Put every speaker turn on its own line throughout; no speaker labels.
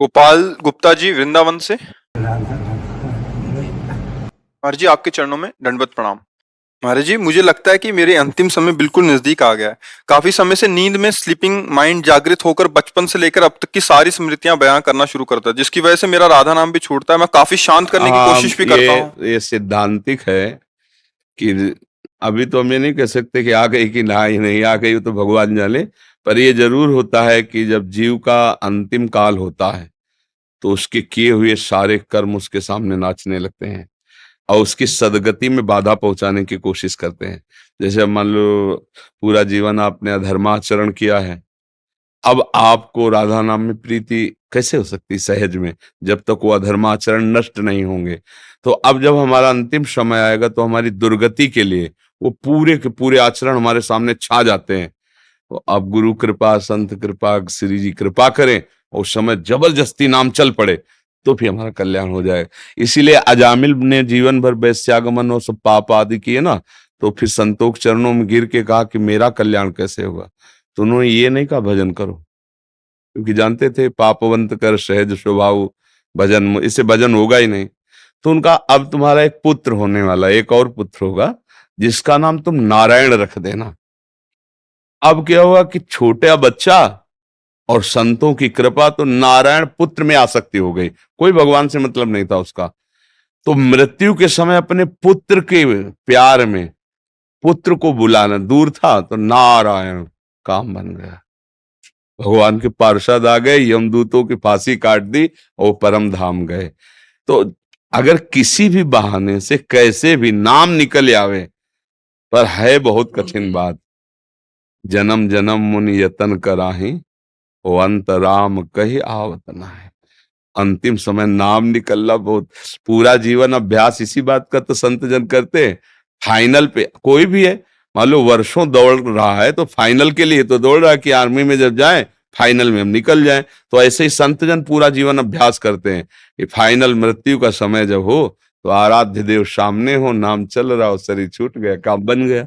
गोपाल गुप्ता जी वृंदावन से। महाराज जी आपके चरणों में दंडवत प्रणाम। महाराज जी मुझे लगता है कि मेरे अंतिम समय बिल्कुल नजदीक आ गया है। काफी समय से नींद में स्लीपिंग माइंड जागृत होकर बचपन से लेकर अब तक की सारी स्मृतियां बयां करना शुरू करता है, जिसकी वजह से मेरा राधा नाम भी छूटता है। मैं काफी शांत करने की
हाँ,
कोशिश भी करता हूँ।
ये सिद्धांतिक है कि अभी तो हम ये नहीं कह सकते कि आ गई कि ना ही नहीं आ गई, वो तो भगवान जाने। पर ये जरूर होता है कि जब जीव का अंतिम काल होता है तो उसके किए हुए सारे कर्म उसके सामने नाचने लगते हैं और उसकी सदगति में बाधा पहुंचाने की कोशिश करते हैं। जैसे अब मान लो पूरा जीवन आपने अधर्माचरण किया है, अब आपको राधा नाम में प्रीति कैसे हो सकती सहज में, जब तक वो अधर्माचरण नष्ट नहीं होंगे। तो अब जब हमारा अंतिम समय आएगा तो हमारी दुर्गति के लिए वो पूरे के पूरे आचरण हमारे सामने छा जाते हैं। तो अब गुरु कृपा, संत कृपा, श्री जी कृपा करें और उस समय जबरदस्ती नाम चल पड़े तो फिर हमारा कल्याण हो जाएगा। इसीलिए अजामिल ने जीवन भर वैश्यागमन और सब पाप आदि किए ना, तो फिर संतोष चरणों में गिर के कहा कि मेरा कल्याण कैसे होगा। तो उन्होंने ये नहीं कहा भजन करो, क्योंकि जानते थे पापवंत कर सहज स्वभाव भजन, इससे भजन होगा ही नहीं। तो उनका अब तुम्हारा एक पुत्र होने वाला, एक और पुत्र होगा जिसका नाम तुम नारायण रख देना। अब क्या हुआ कि छोटा बच्चा और संतों की कृपा, तो नारायण पुत्र में आसक्ति हो गई, कोई भगवान से मतलब नहीं था उसका। तो मृत्यु के समय अपने पुत्र के प्यार में पुत्र को बुलाना दूर था, तो नारायण काम बन गया। भगवान के पार्षद आ गए, यमदूतों की फांसी काट दी और परम धाम गए। तो अगर किसी भी बहाने से कैसे भी नाम निकल आवे, पर है बहुत कठिन बात। जन्म जन्म मुनि यतन कराही, वो अंत राम कही आवत न है। अंतिम समय नाम निकलना बहुत, पूरा जीवन अभ्यास इसी बात का तो संत जन करते हैं। फाइनल पे कोई भी है, मान लो वर्षों दौड़ रहा है तो फाइनल के लिए तो दौड़ रहा है कि आर्मी में जब जाए फाइनल में हम निकल जाएं। तो ऐसे ही संत जन पूरा जीवन अभ्यास करते हैं कि फाइनल मृत्यु का समय जब हो तो आराध्य देव सामने हो, नाम चल रहा हो, शरीर छूट गया, काम बन गया।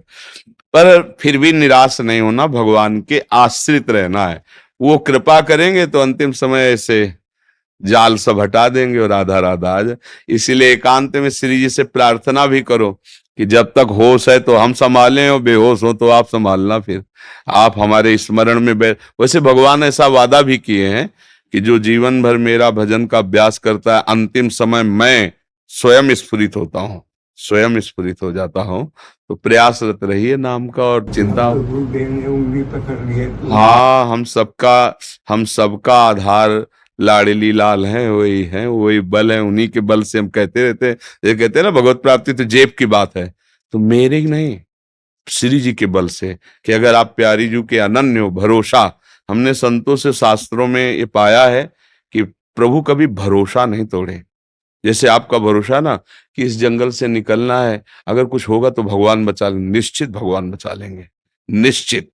पर फिर भी निराश नहीं होना, भगवान के आश्रित रहना है। वो कृपा करेंगे तो अंतिम समय ऐसे जाल सब हटा देंगे और राधा राधा आ जाए। इसीलिए एकांत में श्री जी से प्रार्थना भी करो कि जब तक होश है तो हम संभालें और बेहोश हो तो आप संभालना, फिर आप हमारे स्मरण में वैसे भगवान ऐसा वादा भी किए हैं कि जो जीवन भर मेरा भजन का अभ्यास करता है, अंतिम समय मैं स्वयं स्फुरित होता हूँ, स्वयं स्फुरित हो जाता हूँ। तो प्रयासरत रहिए नाम का और चिंता।
उंगली पकड़ लिए।
हाँ, हम सबका आधार लाडली लाल है, वही बल है, उन्हीं के बल से हम कहते रहते हैं। ये कहते हैं ना भगवत प्राप्ति तो जेब की बात है, तो मेरे ही नहीं, श्री जी के बल से। कि अगर आप प्यारी जू के अनन्य हो, भरोसा, हमने संतों से शास्त्रों में ये पाया है कि प्रभु कभी भरोसा नहीं तोड़े। जैसे आपका भरोसा ना कि इस जंगल से निकलना है, अगर कुछ होगा तो भगवान बचा लेंगे, निश्चित भगवान बचा लेंगे, निश्चित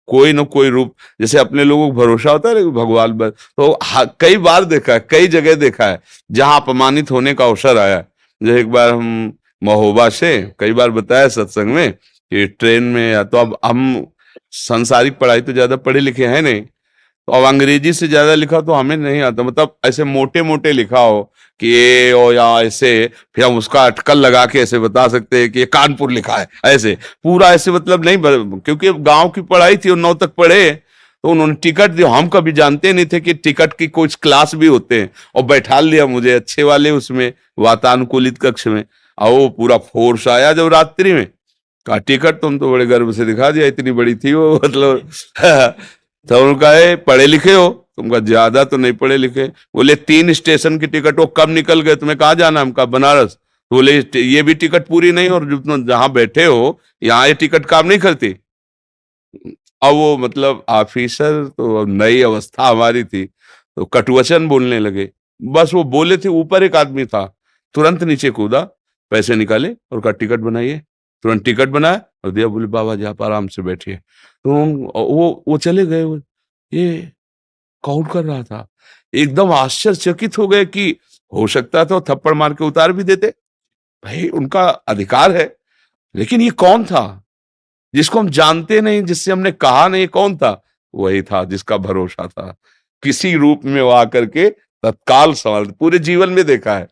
कोई न कोई रूप। जैसे अपने लोगों को भरोसा होता है भगवान पर, तो कई बार देखा है, कई जगह देखा है जहां अपमानित होने का अवसर आया। जैसे एक बार हम महोबा से, कई बार बताया सत्संग में कि ट्रेन में, या तो अब हम संसारिक पढ़ाई तो ज्यादा पढ़े लिखे हैं नहीं, तो अब अंग्रेजी से ज्यादा लिखा तो हमें नहीं आता, मतलब ऐसे मोटे मोटे लिखा हो कि ये और या ऐसे, फिर हम उसका अटकल लगा के ऐसे बता सकते हैं कि ये कानपुर लिखा है, ऐसे पूरा ऐसे मतलब नहीं क्योंकि गांव की पढ़ाई थी और 9 तक पढ़े। तो उन्होंने टिकट दिया, हम कभी जानते नहीं थे कि टिकट की कुछ क्लास भी होते हैं, और बैठा लिया मुझे अच्छे वाले उसमें वातानुकूलित कक्ष में। और वो पूरा फोर्स आया जब रात्रि में, कहा टिकट, तुम तो बड़े गर्व से दिखा दिया, इतनी बड़ी थी वो मतलब तो उनका है पढ़े लिखे हो, तुमका ज्यादा तो नहीं पढ़े लिखे। बोले 3 स्टेशन की टिकट, वो कब निकल गए, तुम्हें कहाँ जाना? हमका बनारस। तो बोले ये भी टिकट पूरी नहीं, और जो तुम जहां बैठे हो यहाँ ये टिकट काम नहीं करती। अब वो मतलब ऑफिसर, तो नई अवस्था हमारी थी, तो कटुवचन बोलने लगे। बस वो बोले थे, ऊपर एक आदमी था, तुरंत नीचे कूदा, पैसे निकाले और कहा टिकट बनाइए। तुरंत टिकट बनाया और दिया, बोले बाबा जी आप आराम से बैठिए। तो वो चले गए। ये कौन कर रहा था? एकदम आश्चर्यचकित हो गए कि हो सकता था थप्पड़ मार के उतार भी देते, भाई उनका अधिकार है, लेकिन ये कौन था जिसको हम जानते नहीं, जिससे हमने कहा नहीं, कौन था? वही था जिसका भरोसा था, किसी रूप में वो आकर के तत्काल संभाल, पूरे जीवन में देखा है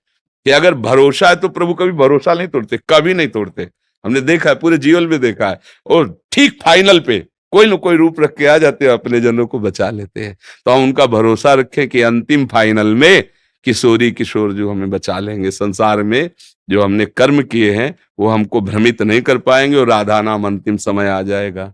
कि अगर भरोसा है तो प्रभु कभी भरोसा नहीं तोड़ते, कभी नहीं तोड़ते। हमने देखा है, पूरे जीवन में देखा है। और ठीक फाइनल पे कोई न कोई रूप रख के आ जाते हैं, अपने जनों को बचा लेते हैं। तो हम उनका भरोसा रखें कि अंतिम फाइनल में किशोरी किशोर जो हमें बचा लेंगे। संसार में जो हमने कर्म किए हैं वो हमको भ्रमित नहीं कर पाएंगे, और राधा नाम अंतिम समय आ जाएगा।